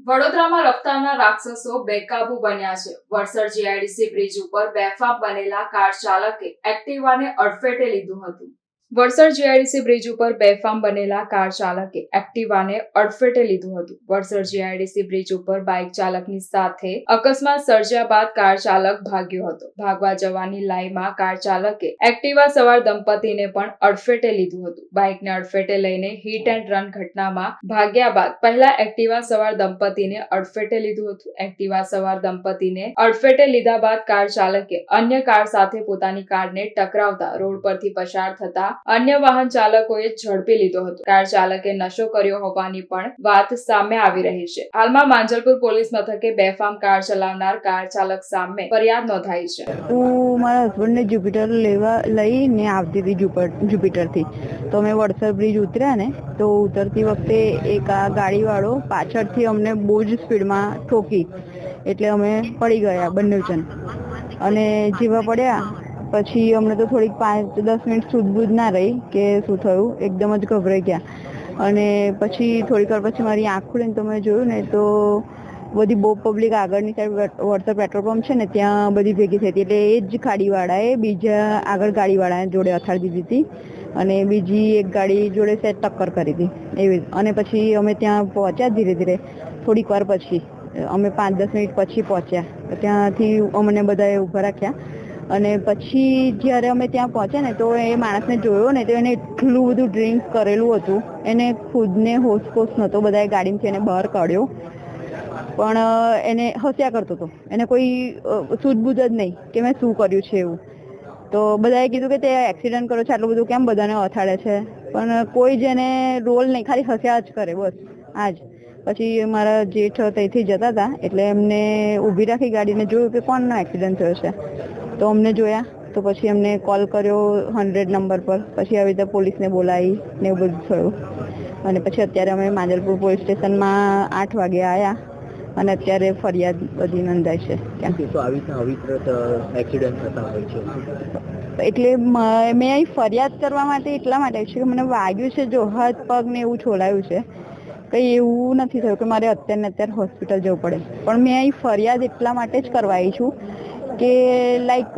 વડોદરામાં રફતારના રાક્ષસો બેકાબુ બન્યા છે. વડસર જીઆઈડીસી બ્રિજ ઉપર બેફામ બનેલા કાર ચાલકે એક્ટિવાને અડફેટે લીધું હતું. વડસર જીઆઈડીસી બ્રિજ ઉપર બેફામ બનેલા કાર ચાલકે એક્ટિવાને અડફેટે લીધું હતું. વડસર જીઆઈડીસી બ્રિજ ઉપર બાઇક ચાલકની સાથે અકસ્માત સર્જ્યા બાદ કાર ચાલક ભાગ્યો હતો. ભાગવા જવાની લાઈમાં કાર ચાલકે એક્ટિવા સવાર દંપતીને પણ અડફેટે લીધું હતું. બાઇકને અડફેટે લઈને હિટ એન્ડ રન ઘટનામાં ભાગ્યા બાદ પહેલા એક્ટિવા સવાર દંપતીને અડફેટે લીધું હતું. એક્ટિવા સવાર દંપતીને અડફેટે લીધા બાદ કાર ચાલકે અન્ય કાર સાથે પોતાની કારને ટકરાવતા રોડ પરથી પસાર થતા અન્ય વાહન ચાલકોએ ઝડપી લીધો હતો. કાર ચાલકે નશો કર્યો હોવાની પણ વાત સામે આવી રહી છે. હાલમાં માંજલપુર પોલીસ મથકે બેફામ કાર ચલાવનાર કાર ચાલક સામે ફરિયાદ નોંધાઈ છે. હું મારા હસબન્ડને જ્યુપિટર લઈને આવતી હતી જ્યુપિટરથી. તો અમે વડસર બ્રિજ ઉતર્યા ને તો ઉતરતી વખતે એક આ ગાડીવાળો પાછળથી અમને બહુ જ સ્પીડમાં ઠોકી, એટલે અમે પડી ગયા બંને જણ. અને જેવા પડ્યા પછી અમને તો થોડીક 5-10 મિનિટ સૂઝબૂઝ ના રહી કે શું થયું, એકદમ જ ગભરાઈ ગયા. અને પછી થોડીક વાર પછી મારી આંખ ખુલીને તો મેં જોયું ને તો બધી બહુ પબ્લિક આગળની સાઈડ વડસર પેટ્રોલ પંપ છે ને ત્યાં બધી ભેગી થઈ હતી. એટલે એ જ ગાડીવાળાએ બીજા આગળ ગાડીવાળા જોડે અથાડી દીધી હતી અને બીજી એક ગાડી જોડે સેટ ટક્કર કરી હતી એવી. અને પછી અમે ત્યાં પહોંચ્યા ધીરે ધીરે. થોડીક વાર પછી અમે 5-10 મિનિટ પછી પહોંચ્યા. ત્યાંથી અમને બધાએ ઊભા રાખ્યા અને પછી જ્યારે અમે ત્યાં પહોંચ્યા ને તો એ માણસને જોયો ને તો એને એટલું બધું ડ્રિંક કરેલું હતું, એને ખુદને હોશપોશ નહોતો. બધાએ ગાડીમાંથી એને બહાર કાઢ્યો પણ એને હસ્યા કરતો હતો. એને કોઈ સૂઝબૂઝ જ નહીં કે મેં શું કર્યું છે એવું. તો બધાએ કીધું કે તે એક્સિડન્ટ કર્યો છે, આટલું બધું કેમ બધાને અથાડે છે, પણ કોઈ જેને રોલ નહીં, ખાલી હસ્યા જ કરે બસ આ જ. પછી મારા જેઠ ત્યાંથી જતા હતા એટલે એમને ઊભી રાખી ગાડીને જોયું કે કોણનો એક્સિડન્ટ થયો છે. તો અમને જોયા તો પછી એમને કોલ કર્યો 100 નંબર પર. પછી આવી રીતે પોલીસને બોલાવી ને એવું બધું થયું. અને પછી અત્યારે અમે માંજલપુર પોલીસ સ્ટેશનમાં 8 વાગે આવ્યા અને અત્યારે ફરિયાદ બધી નોંધાઈ છે. એટલે મેં અહીં ફરિયાદ કરવા માટે એટલા માટે છે કે મને વાગ્યું છે, જો હાથ પગ ને એવું છોલાયું છે. કંઈ એવું નથી થયું કે મારે અત્યારે હોસ્પિટલ જવું પડે. પણ મેં અહીં ફરિયાદ એટલા માટે જ કરવા આવી છું કે લાઈક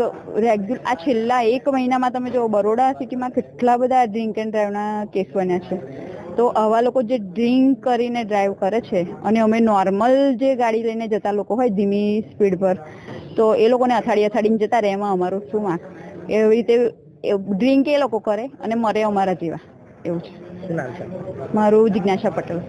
રેગ્યુલર આ છેલ્લા 1 મહિનામાં તમે જો બરોડા સિટીમાં કેટલા બધા ડ્રિંક એન્ડ ડ્રાઈવના કેસ બન્યા છે. તો આવા લોકો જે ડ્રિંક કરીને ડ્રાઈવ કરે છે અને અમે નોર્મલ જે ગાડી લઈને જતા લોકો હોય ધીમી સ્પીડ પર, તો એ લોકોને અથાડીને જતા રહે, એમાં અમારું શું વાંક? એવી રીતે ડ્રિંક એ લોકો કરે અને મરે અમારા જેવા, એવું છે. મારું જિજ્ઞાસા પટેલ.